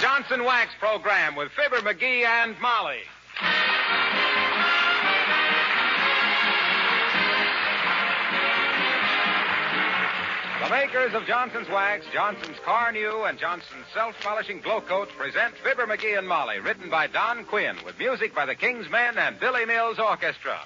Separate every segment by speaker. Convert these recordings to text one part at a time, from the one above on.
Speaker 1: Johnson Wax program with Fibber, McGee, and Molly. The makers of Johnson's Wax, Johnson's Car New, and Johnson's Self-Polishing Glow Coat present Fibber, McGee, and Molly, written by Don Quinn, with music by the King's Men and Billy Mills Orchestra.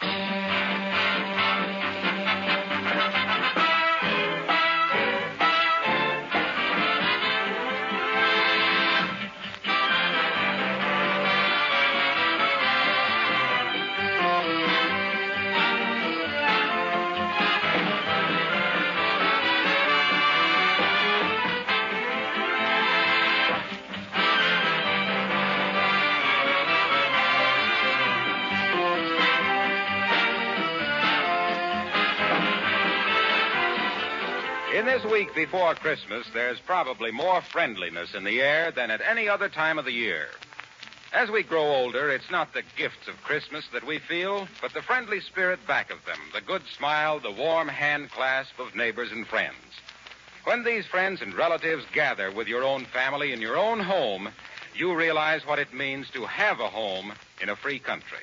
Speaker 1: In this week before Christmas, there's probably more friendliness in the air than at any other time of the year. As we grow older, it's not the gifts of Christmas that we feel, but the friendly spirit back of them, the good smile, the warm hand clasp of neighbors and friends. When these friends and relatives gather with your own family in your own home, you realize what it means to have a home in a free country.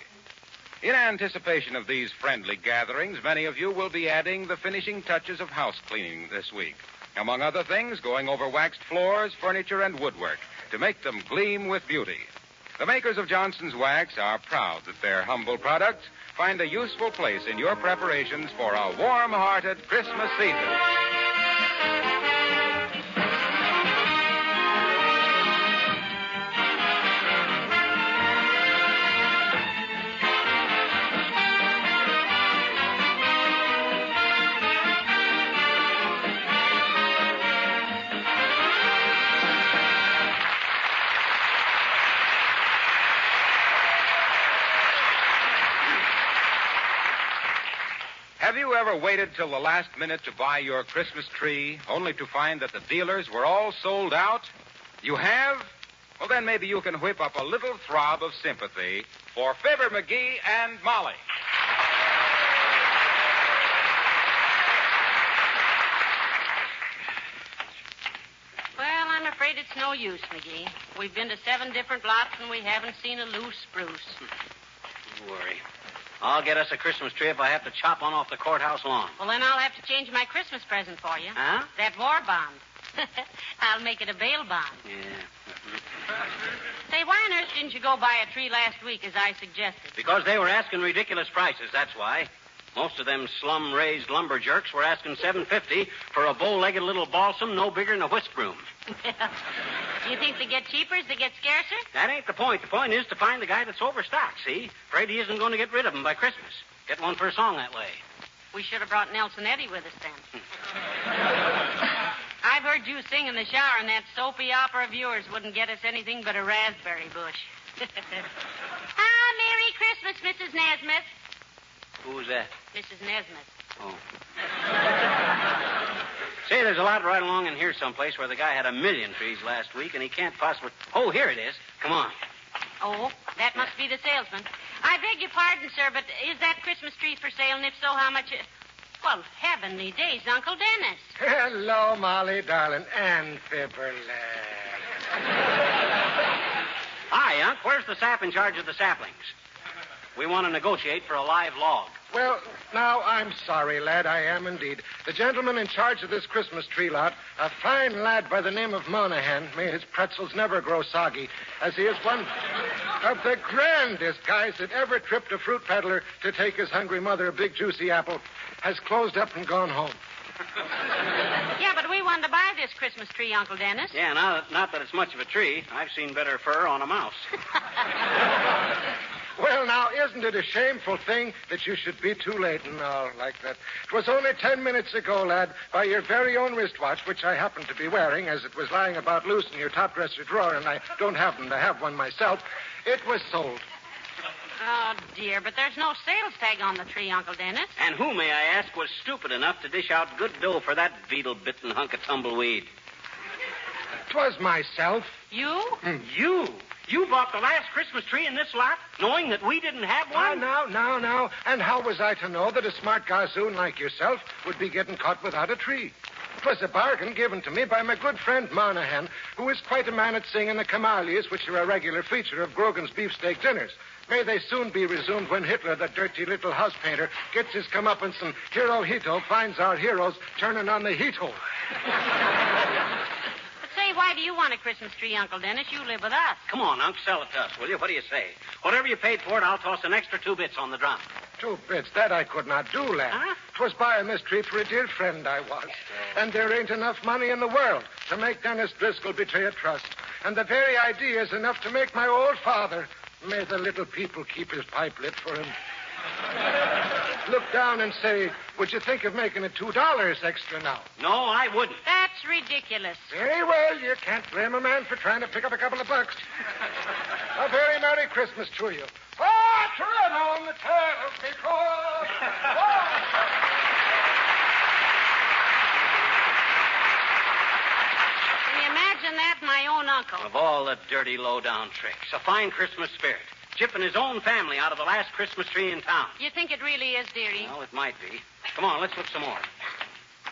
Speaker 1: In anticipation of these friendly gatherings, many of you will be adding the finishing touches of house cleaning this week. Among other things, going over waxed floors, furniture, and woodwork to make them gleam with beauty. The makers of Johnson's Wax are proud that their humble products find a useful place in your preparations for a warm-hearted Christmas season. Have you ever waited till the last minute to buy your Christmas tree, only to find that the dealers were all sold out? You have? Well, then maybe you can whip up a little throb of sympathy for Fibber, McGee, and Molly.
Speaker 2: Well, I'm afraid it's no use, McGee. We've been to 7 different lots, and we haven't seen a loose spruce.
Speaker 3: Don't worry. I'll get us a Christmas tree if I have to chop one off the courthouse lawn.
Speaker 2: Well, then I'll have to change my Christmas present for you.
Speaker 3: Huh?
Speaker 2: That war bond. I'll make it a bail bond.
Speaker 3: Yeah.
Speaker 2: Say, why on earth didn't you go buy a tree last week as I suggested?
Speaker 3: Because they were asking ridiculous prices, that's why. Most of them slum-raised lumber jerks were asking $7.50 for a bow-legged little balsam no bigger than a whisk broom.
Speaker 2: You think they get cheaper as they get scarcer?
Speaker 3: That ain't the point. The point is to find the guy that's overstocked, see? Afraid he isn't going to get rid of them by Christmas. Get one for a song that way.
Speaker 2: We should have brought Nelson Eddy with us then. I've heard you sing in the shower, and that soapy opera of yours wouldn't get us anything but a raspberry bush. Merry Christmas, Mrs. Nesmith.
Speaker 3: Who's that?
Speaker 2: Mrs. Nesmith.
Speaker 3: Oh. Say, there's a lot right along in here someplace where the guy had 1,000,000 trees last week, and he can't possibly... Oh, here it is. Come on.
Speaker 2: Oh, that must be the salesman. I beg your pardon, sir, but is that Christmas tree for sale? And if so, how much... Well, heavenly days, Uncle Dennis.
Speaker 4: Hello, Molly, darling, and Fibber, lad.
Speaker 3: Hi, Unc. Where's the sap in charge of the saplings? We want to negotiate for a live log.
Speaker 4: Well, now, I'm sorry, lad, I am indeed. The gentleman in charge of this Christmas tree lot, a fine lad by the name of Monahan, may his pretzels never grow soggy, as he is one of the grandest guys that ever tripped a fruit peddler to take his hungry mother a big juicy apple, has closed up and gone home.
Speaker 2: Yeah, but we wanted to buy this Christmas tree, Uncle Dennis.
Speaker 3: Yeah, not that it's much of a tree. I've seen better fur on a mouse.
Speaker 4: Well, now, isn't it a shameful thing that you should be too late and all like that? It was only 10 minutes ago, lad, by your very own wristwatch, which I happened to be wearing as it was lying about loose in your top dresser drawer, and I don't happen to have one myself. It was sold.
Speaker 2: Oh, dear, but there's no sales tag on the tree, Uncle Dennis.
Speaker 3: And who, may I ask, was stupid enough to dish out good dough for that beetle-bitten hunk of tumbleweed?
Speaker 4: 'Twas myself.
Speaker 2: You?
Speaker 3: You? You bought the last Christmas tree in this lot, knowing that we didn't have one?
Speaker 4: Now. And how was I to know that a smart gossoon like yourself would be getting caught without a tree? It was a bargain given to me by my good friend Monahan, who is quite a man at singing the camalias, which are a regular feature of Grogan's beefsteak dinners. May they soon be resumed when Hitler, the dirty little house painter, gets his comeuppance and Hirohito finds our heroes turning on the heat hole.
Speaker 2: But say, why do you want a Christmas tree, Uncle Dennis? You live with us.
Speaker 3: Come on, Unc, sell it to us, will you? What do you say? Whatever you paid for it, I'll toss an extra 2 bits on the drum.
Speaker 4: 2 bits, that I could not do, lad.
Speaker 3: Huh?
Speaker 4: 'Twas buying this tree for a dear friend I was. And there ain't enough money in the world to make Dennis Driscoll betray a trust. And the very idea is enough to make my old father, may the little people keep his pipe lit for him, look down and say, would you think of making it $2 extra now?
Speaker 3: No, I wouldn't.
Speaker 2: That's ridiculous.
Speaker 4: Very well, you can't blame a man for trying to pick up a couple of bucks. A very Merry Christmas to you. Oh, tread on the tail because...
Speaker 2: Can you imagine that, my own uncle?
Speaker 3: Of all the dirty, low-down tricks, a fine Christmas spirit. Chipping his own family out of the last Christmas tree in town.
Speaker 2: You think it really is, dearie?
Speaker 3: Well, it might be. Come on, let's look some more.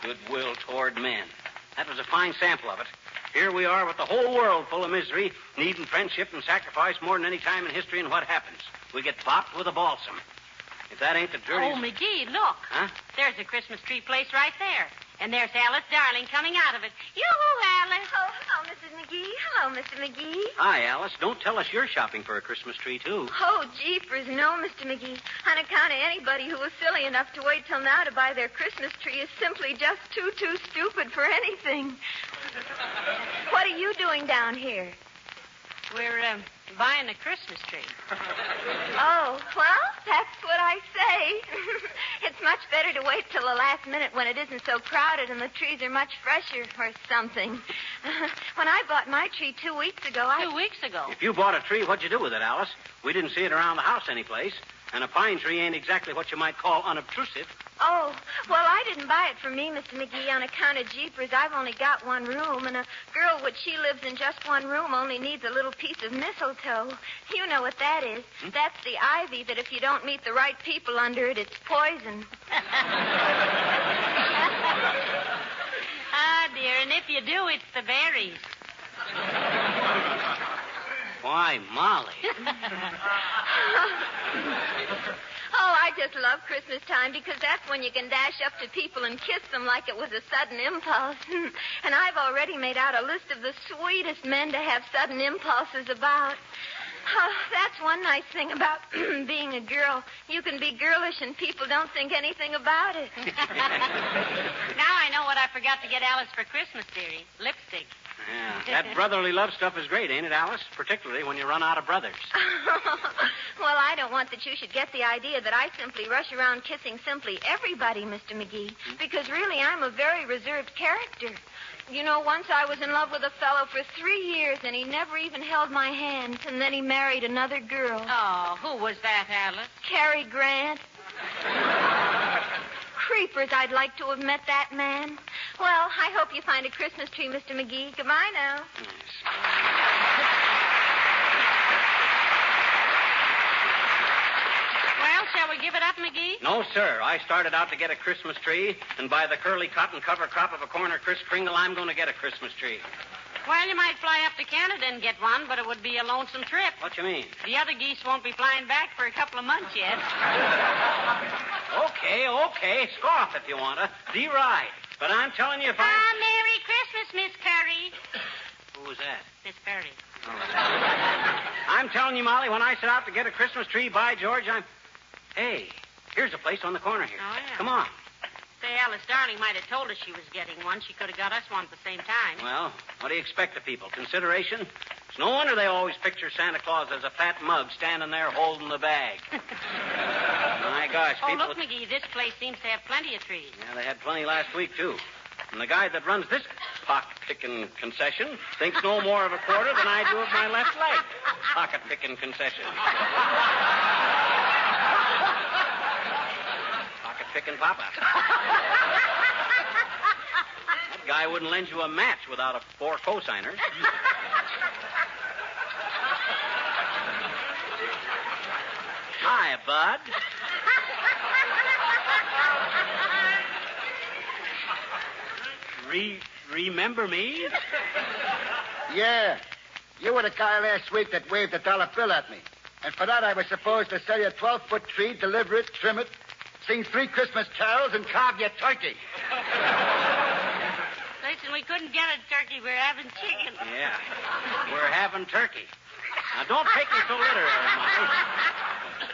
Speaker 3: Goodwill toward men. That was a fine sample of it. Here we are with the whole world full of misery, needing friendship and sacrifice more than any time in history, and what happens? We get bopped with a balsam. If that ain't the dirtiest...
Speaker 2: Oh, McGee, look.
Speaker 3: Huh?
Speaker 2: There's a Christmas tree place right there. And there's Alice Darling coming out of it. Yoo-hoo, Alice.
Speaker 5: Oh, hello, Mrs. McGee. Hello, Mr. McGee.
Speaker 3: Hi, Alice. Don't tell us you're shopping for a Christmas tree, too.
Speaker 5: Oh, jeepers, no, Mr. McGee. On account of anybody who was silly enough to wait till now to buy their Christmas tree is simply just too stupid for anything. What are you doing down here?
Speaker 2: We're buying a Christmas tree.
Speaker 5: Oh, well, that's what I say. It's much better to wait till the last minute when it isn't so crowded and the trees are much fresher or something. When I bought my tree 2 weeks ago,
Speaker 2: 2 weeks ago.
Speaker 3: If you bought a tree, what'd you do with it, Alice? We didn't see it around the house anyplace. And a pine tree ain't exactly what you might call unobtrusive.
Speaker 5: Oh, well, I didn't buy it for me, Mr. McGee, on account of jeepers. I've only got one room, and a girl which she lives in just one room only needs a little piece of mistletoe. You know what that is. That's the ivy that if you don't meet the right people under it, it's poison.
Speaker 2: Ah, dear, and if you do, it's the berries.
Speaker 3: Why, Molly.
Speaker 5: Oh, I just love Christmas time because that's when you can dash up to people and kiss them like it was a sudden impulse. And I've already made out a list of the sweetest men to have sudden impulses about. Oh, that's one nice thing about being a girl. You can be girlish and people don't think anything about it.
Speaker 2: Now I know what I forgot to get Alice for Christmas, dearie. Lipstick.
Speaker 3: Yeah, that brotherly love stuff is great, ain't it, Alice? Particularly when you run out of brothers.
Speaker 5: Well, I don't want that you should get the idea that I simply rush around kissing simply everybody, Mr. McGee, because really I'm a very reserved character. You know, once I was in love with a fellow for 3 years, and he never even held my hand, and then he married another girl.
Speaker 2: Oh, who was that, Alice?
Speaker 5: Cary Grant. Creepers, I'd like to have met that man. Well, I hope you find a Christmas tree, Mr. McGee. Goodbye now.
Speaker 2: Well, shall we give it up, McGee?
Speaker 3: No, sir. I started out to get a Christmas tree, and by the curly cotton cover crop of a corner Kris Kringle, I'm going to get a Christmas tree.
Speaker 2: Well, you might fly up to Canada and get one, but it would be a lonesome trip.
Speaker 3: What you mean?
Speaker 2: The other geese won't be flying back for a couple of months yet.
Speaker 3: Okay. Scoff if you want to. Deride. But I'm telling you, if I...
Speaker 2: Ah, Merry Christmas, Miss Curry.
Speaker 3: Who was that?
Speaker 2: Miss Curry.
Speaker 3: I'm telling you, Molly, when I set out to get a Christmas tree, by George, I'm... Hey, here's a place on the corner here.
Speaker 2: Oh, yeah.
Speaker 3: Come on.
Speaker 2: Say, Alice Darling might have told us she was getting one. She could have got us one at the same time.
Speaker 3: Well, what do you expect of people? Consideration? It's no wonder they always picture Santa Claus as a fat mug standing there holding the bag. My gosh,
Speaker 2: Oh,
Speaker 3: people...
Speaker 2: look, McGee, this place seems to have plenty of trees.
Speaker 3: Yeah, they had plenty last week, too. And the guy that runs this pocket-picking concession thinks no more of a quarter than I do of my left leg. Pocket-picking concession. Pocket-picking papa. That guy wouldn't lend you a match without a 4 cosigners. Hi, bud. Remember me?
Speaker 6: Yeah. You were the guy last week that waved a dollar bill at me. And for that, I was supposed to sell you a 12-foot tree, deliver it, trim it, sing 3 Christmas carols, and carve you a turkey.
Speaker 2: Listen, we couldn't get a turkey. We're having chicken.
Speaker 3: Yeah. We're having turkey. Now, don't take me so literary, Molly.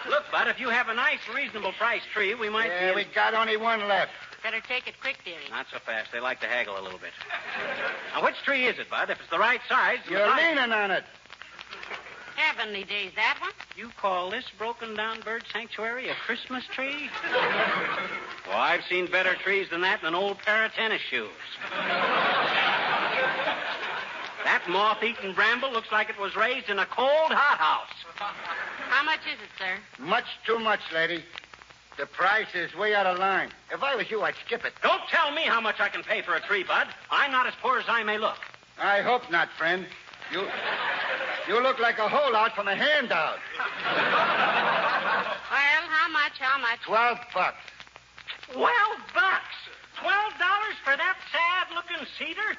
Speaker 3: Look, Bud, if you have a nice, reasonable price tree, we might
Speaker 6: Yeah, we got only one left.
Speaker 2: Better take it quick, dearie.
Speaker 3: Not so fast. They like to haggle a little bit. Now, which tree is it, Bud? If it's the right size...
Speaker 6: You're leaning on it.
Speaker 2: Heavenly days, that one?
Speaker 3: You call this broken-down bird sanctuary a Christmas tree? Well, I've seen better trees than that in an old pair of tennis shoes. That moth-eaten bramble looks like it was raised in a cold hothouse.
Speaker 2: How much is it, sir?
Speaker 6: Much too much, lady. The price is way out of line. If I was you, I'd skip it.
Speaker 3: Don't tell me how much I can pay for a tree, Bud. I'm not as poor as I may look.
Speaker 6: I hope not, friend. You look like a holdout from a handout.
Speaker 2: Well, how much?
Speaker 6: $12.
Speaker 3: $12? $12 for that sad-looking cedar?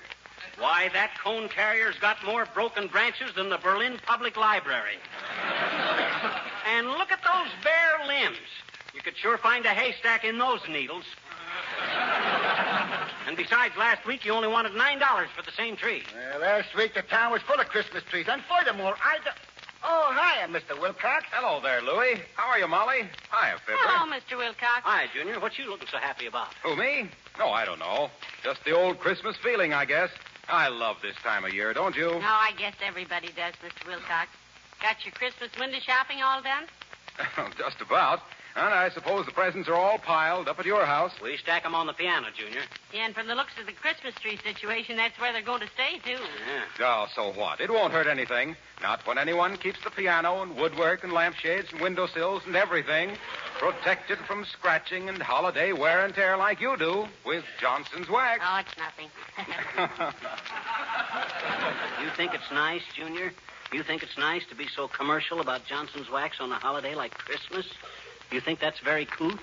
Speaker 3: Why, that cone carrier's got more broken branches than the Berlin Public Library. And look at those bare limbs. You could sure find a haystack in those needles. And besides, last week you only wanted $9 for the same tree.
Speaker 6: Well, last week the town was full of Christmas trees. And furthermore, Oh, hiya, Mr. Wilcox.
Speaker 1: Hello there, Louie. How are you, Molly? Hiya, Fibber.
Speaker 2: Hello, Mr. Wilcox.
Speaker 3: Hi, Junior. What you looking so happy about?
Speaker 1: Who, me? No, I don't know. Just the old Christmas feeling, I guess. I love this time of year, don't you?
Speaker 2: No, I guess everybody does, Mr. Wilcox. Got your Christmas window shopping all done?
Speaker 1: Just about. And I suppose the presents are all piled up at your house.
Speaker 3: We stack 'em on the piano, Junior.
Speaker 2: Yeah, and from the looks of the Christmas tree situation, that's where they're going to stay, too.
Speaker 3: Yeah.
Speaker 1: Oh, so what? It won't hurt anything. Not when anyone keeps the piano and woodwork and lampshades and windowsills and everything protected from scratching and holiday wear and tear like you do with Johnson's wax.
Speaker 2: Oh, it's nothing.
Speaker 3: You think it's nice, Junior? You think it's nice to be so commercial about Johnson's wax on a holiday like Christmas? You think that's very couth?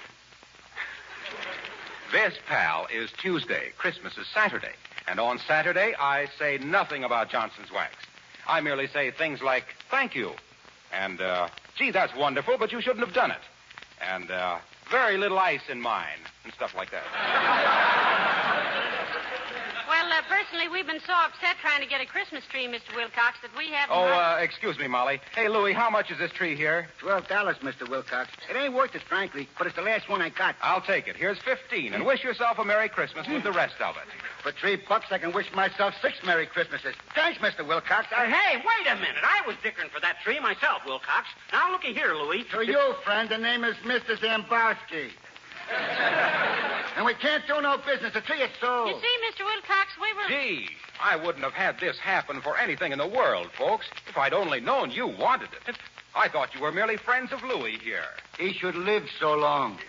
Speaker 1: This, pal, is Tuesday. Christmas is Saturday. And on Saturday, I say nothing about Johnson's wax. I merely say things like, thank you. And, gee, that's wonderful, but you shouldn't have done it. And, very little ice in mine, and stuff like that.
Speaker 2: Well, personally, we've been so upset trying to get a Christmas tree, Mr. Wilcox, that we haven't...
Speaker 1: Excuse me, Molly. Hey, Louie, how much is this tree here?
Speaker 6: $12, Mr. Wilcox. It ain't worth it, frankly, but it's the last one I got.
Speaker 1: I'll take it. Here's 15, and wish yourself a Merry Christmas with the rest of it.
Speaker 6: For $3, I can wish myself 6 Merry Christmases. Thanks, Mr. Wilcox.
Speaker 3: Hey, wait a minute. I was dickering for that tree myself, Wilcox. Now, looky here, Louie.
Speaker 6: To you, friend, the name is Mr. Zambowski. And we can't do no business. The tree is sold.
Speaker 2: You see, Mr. Wilcox, we were...
Speaker 1: Gee, I wouldn't have had this happen for anything in the world, folks, if I'd only known you wanted it. I thought you were merely friends of Louie here.
Speaker 6: He should live so long.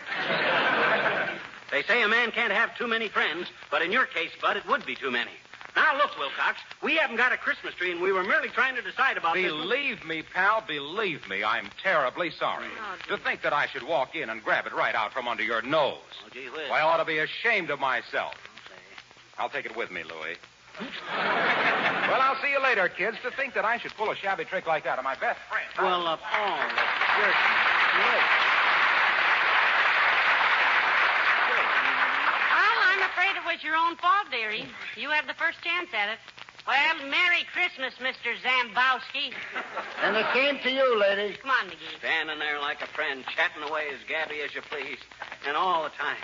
Speaker 3: They say a man can't have too many friends, but in your case, Bud, it would be too many. Now, look, Wilcox, we haven't got a Christmas tree, and we were merely trying to decide about this.
Speaker 1: Believe me, pal, believe me, I'm terribly sorry. To think that I should walk in and grab it right out from under your nose.
Speaker 3: Oh, gee whiz.
Speaker 1: I ought to be ashamed of myself. I'll take it with me, Louie. Well, I'll see you later, kids. To think that I should pull a shabby trick like that on my best friend.
Speaker 3: Well, Paul, you're late.
Speaker 2: Well, I'm afraid it was your own fault, dearie. You had the first chance at it. Well, Merry Christmas, Mr. Zambowski.
Speaker 6: And the same to you, lady.
Speaker 2: Come on, McGee.
Speaker 3: Standing there like a friend, chatting away as gabby as you please, and all the time.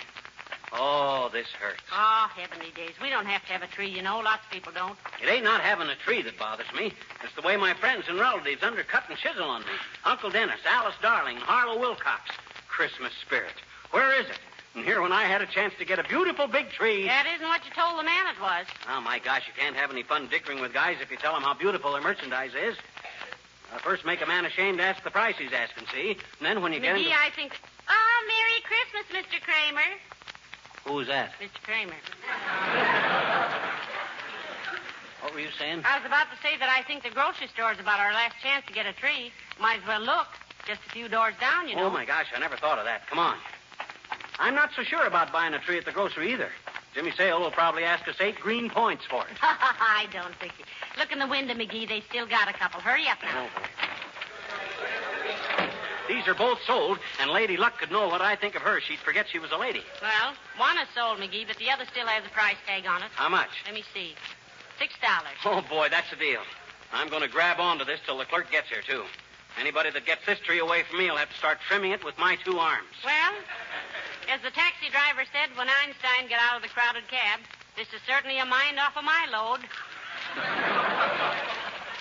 Speaker 3: Oh, this hurts.
Speaker 2: Oh, heavenly days. We don't have to have a tree, you know. Lots of people don't.
Speaker 3: It ain't not having a tree that bothers me. It's the way my friends and relatives undercut and chisel on me. Uncle Dennis, Alice Darling, Harlow Wilcox. Christmas spirit. Where is it? And here when I had a chance to get a beautiful big tree...
Speaker 2: That isn't what you told the man it was.
Speaker 3: Oh, my gosh, you can't have any fun dickering with guys if you tell them how beautiful their merchandise is. First make a man ashamed to ask the price he's asking, see? And then when you get
Speaker 2: McGee,
Speaker 3: into...
Speaker 2: I think... Oh, Merry Christmas, Mr. Kramer.
Speaker 3: Who's that?
Speaker 2: Mr. Kramer.
Speaker 3: What were you saying?
Speaker 2: I was about to say that I think the grocery store's about our last chance to get a tree. Might as well look. Just a few doors down, you know.
Speaker 3: Oh, my gosh, I never thought of that. Come on. I'm not so sure about buying a tree at the grocery either. Jimmy Sale will probably ask us 8 green points for it.
Speaker 2: I don't think it. Look in the window, McGee. They still got a couple. Hurry up now.
Speaker 3: These are both sold, and Lady Luck could know what I think of her. She'd forget she was a lady.
Speaker 2: Well, one is sold, McGee, but the other still has the price tag on it.
Speaker 3: How much?
Speaker 2: Let me see. $6.
Speaker 3: Oh, boy, that's a deal. I'm going to grab onto this till the clerk gets here, too. Anybody that gets this tree away from me will have to start trimming it with my 2 arms.
Speaker 2: Well, as the taxi driver said when Einstein got out of the crowded cab, this is certainly a mind off of my load.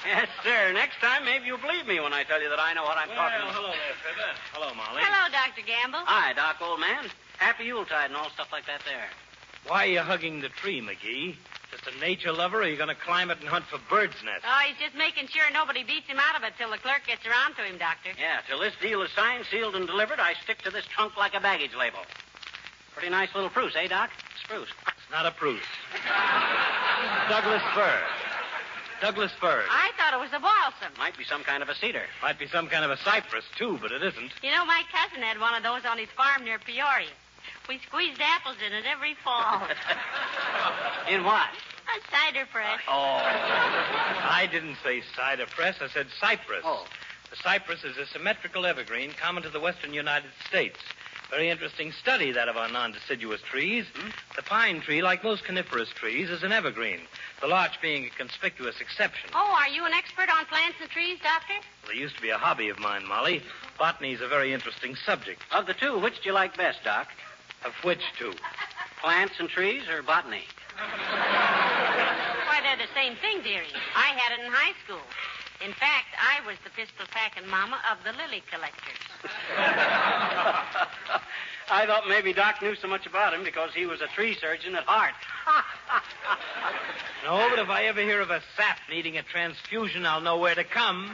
Speaker 3: Yes, sir. Next time, maybe you'll believe me when I tell you that I know what I'm talking about.
Speaker 7: Hello there, Fibber. Hello, Molly.
Speaker 2: Hello, Dr. Gamble.
Speaker 3: Hi, Doc, old man. Happy Yuletide and all stuff like that there.
Speaker 7: Why are you hugging the tree, McGee? Just a nature lover, or are you going to climb it and hunt for birds' nests?
Speaker 2: Oh, he's just making sure nobody beats him out of it till the clerk gets around to him, Doctor.
Speaker 3: Yeah, till this deal is signed, sealed, and delivered, I stick to this trunk like a baggage label. Pretty nice little spruce, eh, Doc? Spruce.
Speaker 7: It's not a spruce. Douglas fir. Douglas fir.
Speaker 2: I thought it was a balsam.
Speaker 3: Might be some kind of a cedar.
Speaker 7: Might be some kind of a cypress, too, but it isn't.
Speaker 2: You know, my cousin had one of those on his farm near Peoria. We squeezed apples in it every fall.
Speaker 3: In what?
Speaker 2: A cider press.
Speaker 3: Oh.
Speaker 7: I didn't say cider press. I said cypress.
Speaker 3: Oh.
Speaker 7: The cypress is a symmetrical evergreen common to the western United States. Very interesting study, that of our non-deciduous trees. The pine tree, like most coniferous trees, is an evergreen, the larch being a conspicuous exception.
Speaker 2: Oh, are you an expert on plants and trees, Doctor?
Speaker 7: Well, it used to be a hobby of mine, Molly. Botany's a very interesting subject.
Speaker 3: Of the two, which do you like best, Doc?
Speaker 7: Of which two?
Speaker 3: Plants and trees or botany?
Speaker 2: Why, they're the same thing, dearie. I had it in high school. In fact, I was the pistol-packing mama of the lily collectors.
Speaker 3: I thought maybe Doc knew so much about him because he was a tree surgeon at heart.
Speaker 7: No, but if I ever hear of a sap needing a transfusion, I'll know where to come.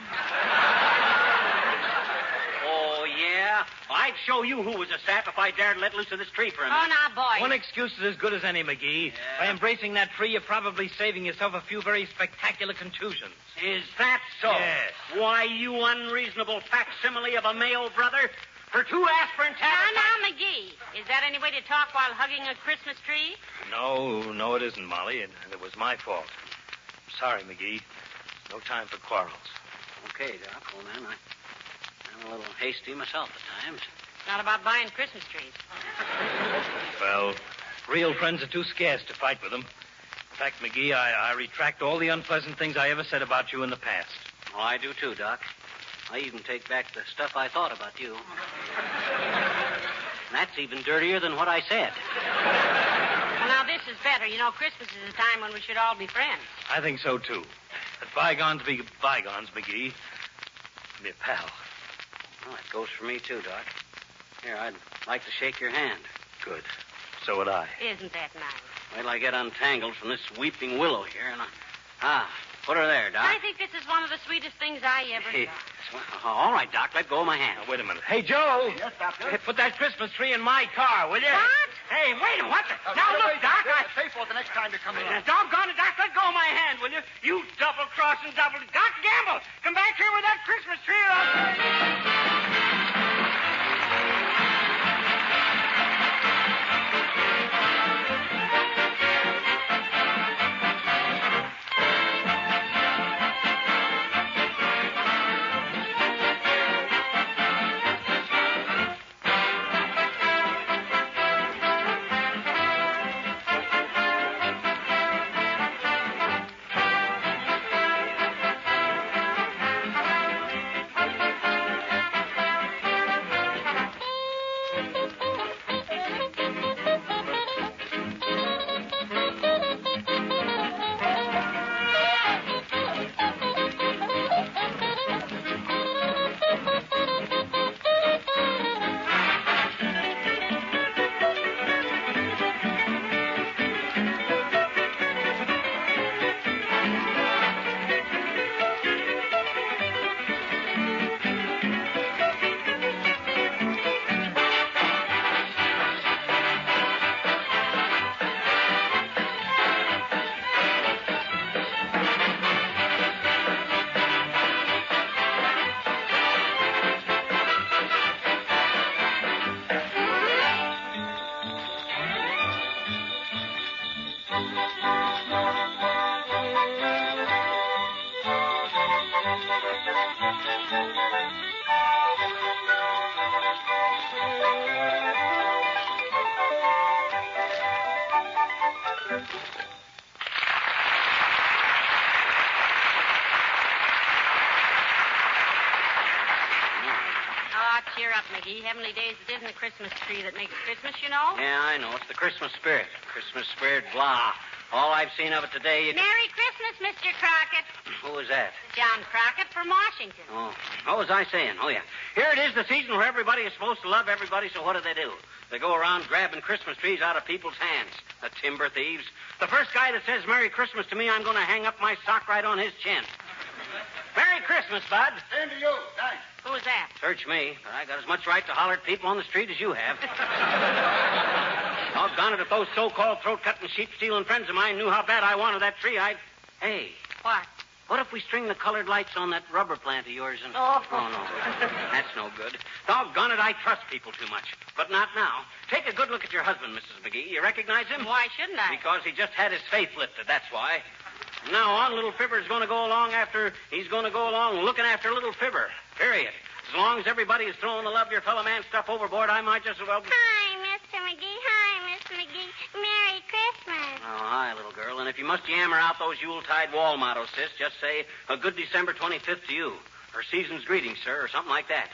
Speaker 3: Oh, yeah? I'd show you who was a sap if I dared let loose of this tree for a minute.
Speaker 2: Oh, now, boy.
Speaker 7: One excuse is as good as any, McGee.
Speaker 3: Yeah.
Speaker 7: By embracing that tree, you're probably saving yourself a few very spectacular contusions.
Speaker 3: Is that so?
Speaker 7: Yes.
Speaker 3: Why, you unreasonable facsimile of a male brother. For 2 aspirin tablets...
Speaker 2: Now, McGee, is that any way to talk while hugging a Christmas tree?
Speaker 7: No, it isn't, Molly, and it was my fault. Sorry, McGee. No time for quarrels.
Speaker 3: Okay, Doc, old man. I'm a little hasty myself at times.
Speaker 2: Not about buying Christmas trees.
Speaker 7: Well, real friends are too scarce to fight with them. In fact, McGee, I retract all the unpleasant things I ever said about you in the past.
Speaker 3: Oh, I do too, Doc. I even take back the stuff I thought about you. That's even dirtier than what I said.
Speaker 2: Well, now, this is better. You know, Christmas is a time when we should all be friends.
Speaker 7: I think so, too. Let bygones be bygones, McGee. Be a pal.
Speaker 3: Well, that goes for me too, Doc. Here, I'd like to shake your hand.
Speaker 7: Good. So would I.
Speaker 2: Isn't that nice?
Speaker 3: Wait till I get untangled from this weeping willow here, and put her there, Doc.
Speaker 2: I think this is one of the sweetest things I ever
Speaker 3: Hey,
Speaker 2: saw.
Speaker 3: all right, Doc. Let go of my hand.
Speaker 7: Now, wait a minute. Hey, Joe.
Speaker 6: Yes, Doctor?
Speaker 7: Hey, put that Christmas tree in my car, will you?
Speaker 2: What?
Speaker 3: Hey, wait a minute. What the... Now, look, Doc.
Speaker 6: Pay for it the next time you come in.
Speaker 3: Doggone it, Doc. Let go of my hand, will you? You double-crossing double... Doc Gamble, come back here with that Christmas tree.
Speaker 2: Cheer up, McGee. Heavenly days, it isn't the Christmas tree that makes Christmas, you know.
Speaker 3: Yeah, I know. It's the Christmas spirit. Christmas spirit, blah. All I've seen of it today...
Speaker 2: Merry Christmas, Mr. Crockett.
Speaker 3: Who was that?
Speaker 2: John Crockett from Washington.
Speaker 3: Oh, what was I saying? Oh, yeah. Here it is, the season where everybody is supposed to love everybody, so what do? They go around grabbing Christmas trees out of people's hands. The timber thieves. The first guy that says Merry Christmas to me, I'm going to hang up my sock right on his chin. Merry Christmas, Bud.
Speaker 6: Same to you. Thanks.
Speaker 2: Who was that?
Speaker 3: Search me, but I got as much right to holler at people on the street as you have. Doggone it, if those so-called throat-cutting, sheep-stealing friends of mine knew how bad I wanted that tree, I'd... Hey.
Speaker 2: What?
Speaker 3: What if we string the colored lights on that rubber plant of yours and...
Speaker 2: Oh,
Speaker 3: no. That's no good. Doggone it, I trust people too much. But not now. Take a good look at your husband, Mrs. McGee. You recognize him?
Speaker 2: Why shouldn't I?
Speaker 3: Because he just had his faith lifted, that's why. From now on, little Fibber's going to go along looking after little Fibber. Period. As long as everybody is throwing the love your fellow man stuff overboard, I might just as well...
Speaker 8: Hi, Mr. McGee. Hi, Miss McGee. Merry Christmas.
Speaker 3: Oh, hi, little girl. And if you must yammer out those Yuletide wall mottos, sis, just say, a good December 25th to you. Or season's greetings, sir, or something like that.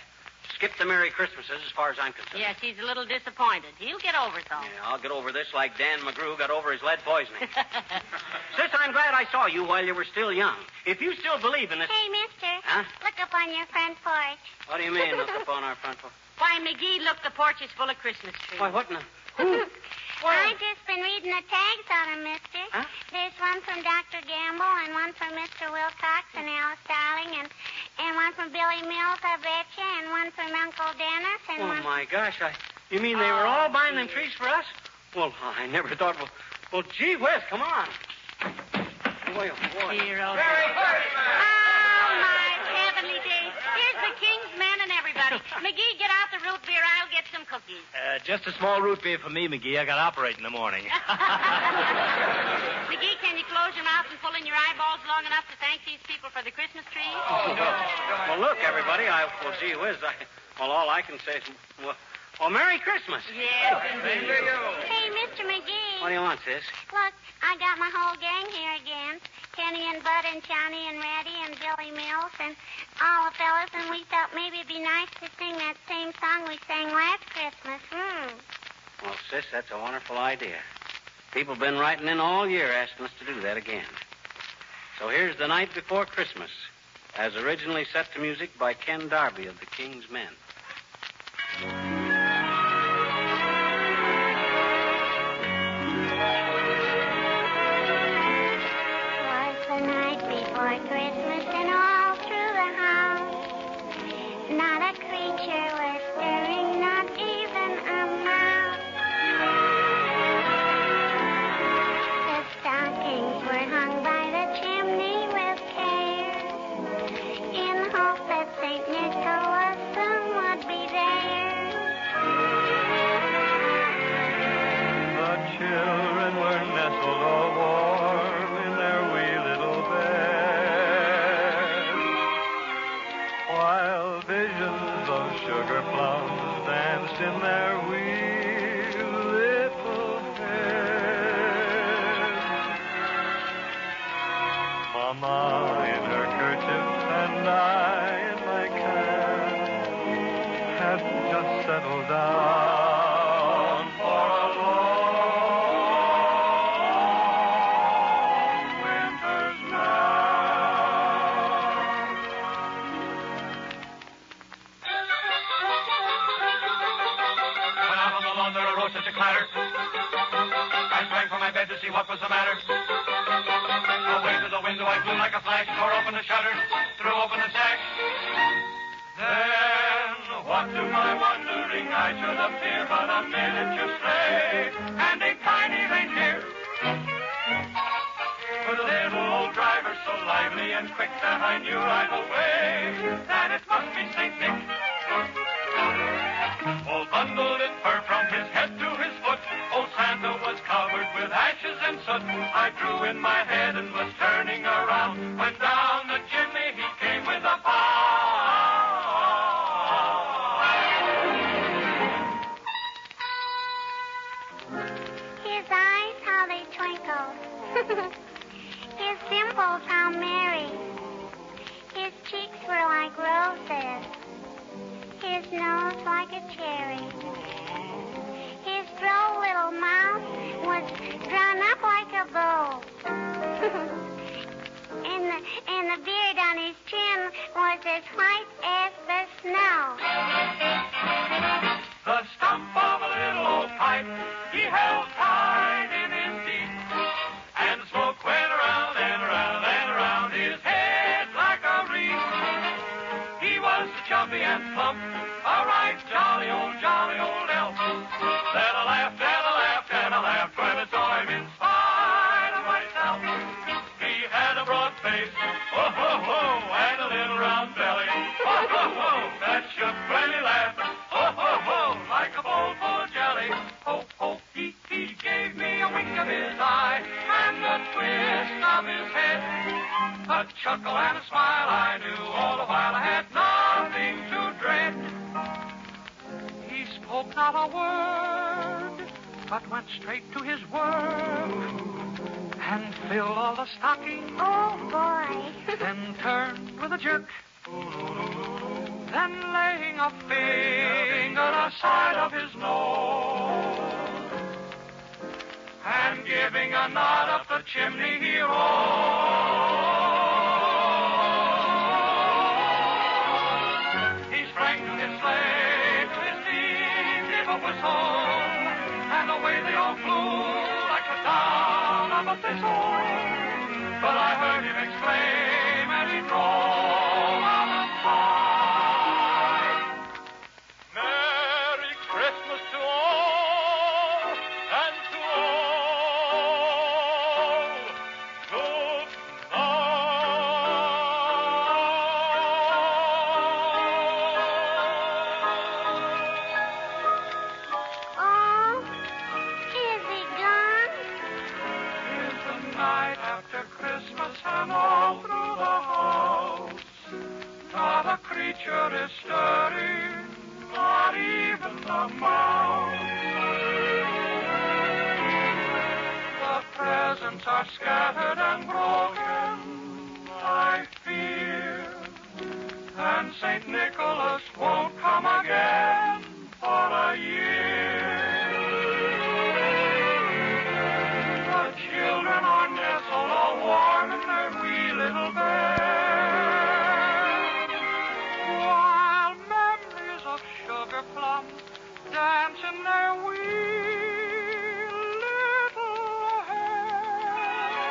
Speaker 3: Skip the Merry Christmases as far as I'm concerned.
Speaker 2: Yes, he's a little disappointed. He'll get over it, though.
Speaker 3: Yeah, I'll get over this like Dan McGrew got over his lead poisoning. Sis, I'm glad I saw you while you were still young. If you still believe in this...
Speaker 8: Hey, mister.
Speaker 3: Huh?
Speaker 8: Look up on your front porch.
Speaker 3: What do you mean, look up on our front porch?
Speaker 2: Why, McGee, look, the porch is full of Christmas trees.
Speaker 3: Why, what in the... Who?
Speaker 8: I've just been reading the tags on them, mister.
Speaker 3: Huh?
Speaker 8: There's one from Dr. Gamble and one from Mr. Wilcox and Alice Starling and one from Billy Mills, I betcha, and one from Uncle Dennis and
Speaker 3: Oh,
Speaker 8: one...
Speaker 3: my gosh, you mean they were all buying them trees for us? Well, I never thought... Well, gee whiz, come on. Boy, oh, boy.
Speaker 2: Dear old...
Speaker 3: Merry Christmas!
Speaker 2: Oh, my heavenly days. Here's the king's men and everybody. McGee, get out the root beer. I'll get some cookies.
Speaker 7: Just a small root beer for me, McGee. I got to operate in the morning.
Speaker 2: McGee, can you close your mouth and pull in your eyeballs long enough to thank these people for the Christmas trees?
Speaker 3: Well, look, everybody, gee whiz, all I can say is, well, Merry Christmas.
Speaker 2: Yes, indeed.
Speaker 8: Hey, Mr. McGee.
Speaker 3: What do you want, sis?
Speaker 8: Look, I got my whole gang here again. Kenny and Bud and Johnny and Reddy and Billy Mills and all the fellas, and we thought maybe it'd be nice to sing that same song we sang last Christmas.
Speaker 3: Well, sis, that's a wonderful idea. People have been writing in all year asking us to do that again. So here's The Night Before Christmas, as originally set to music by Ken Darby of the King's Men.
Speaker 8: The night before Christmas and all through the house, not a creature was stirring, not even a mouse. The stockings were hung by the chimney with care, in hope that St. Nicholas soon would be there.
Speaker 9: The children were nestled all warm in their wee little beds, while visions of sugar plums danced in their wee little heads. Mama in her kerchief and I in my cap had just settled down for a long winter's nap.
Speaker 10: When out on the lawn there arose such a clatter, I sprang from my bed to see what was the matter. Away to the window I flew like a flash, tore open the shutters, threw open the sash. Then, what to my wondering I should appear but a miniature sleigh and a tiny reindeer. With a little old driver so lively and quick that I knew right away that it must be St. Nick. All bundled in fur from his head to his foot, old Santa was covered with ashes and soot. I drew in my head and was turning around when down the chimney he came with a pie.
Speaker 8: nose like a cherry. His droll little mouth was drawn up like a bow. and the beard on his chin was as white as the snow.
Speaker 10: The stump of a little old pipe he held tight in his teeth, and the smoke went around and around and around his head like a wreath. He was chubby and plump, a right jolly old elf. Then I laughed and I laughed and I laughed when I saw him in spite of myself. He had a broad face, oh ho ho, and a little round belly, oh ho ho, that shook when he laughed, oh ho ho, like a bowl full of jelly. Ho ho, he gave me a wink of his eye and a twist of his head, a chuckle and a smile. I knew all the while I had nothing to dread. He spoke not a word, but went straight to his work and filled all the stockings.
Speaker 8: Oh, boy.
Speaker 10: Then turned with a jerk, then laying a finger aside of his nose and giving a nod up the chimney he rose. He sprang to his sleigh, to his feet gave a whistle, and away they all flew like the down of a thistle. But I heard him exclaim as he drove out of sight, Merry Christmas to all, and to all, good
Speaker 8: Oh, is he gone?
Speaker 10: It's the night after Christmas, and all through the house not a creature is stirring, not even the mouse. The presents are scattered and broken, I fear, and St. Nicholas won't come again for a year. The children are nestled all warm in their wee little beds, while memories of sugar plums dance in their wee little heads.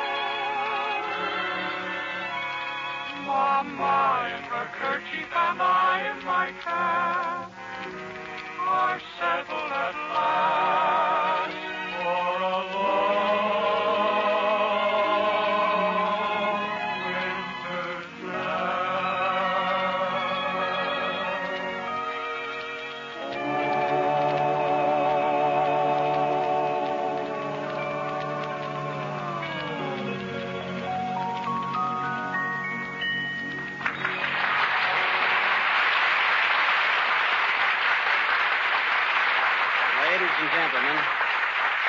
Speaker 10: Mama in her kerchief and I in my cap are settled at last for a long winter's
Speaker 3: Ladies and gentlemen,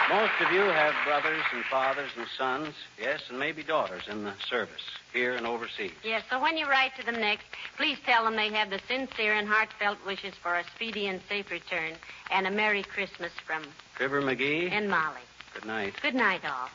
Speaker 3: most of you have brothers and fathers and sons, yes, and maybe daughters in the service, here and overseas.
Speaker 2: Yes, so when you write to them next, please tell them they have the sincere and heartfelt wishes for a speedy and safe return and a Merry Christmas from
Speaker 3: Fibber, McGee,
Speaker 2: and Molly.
Speaker 3: good night.
Speaker 2: Good night, all.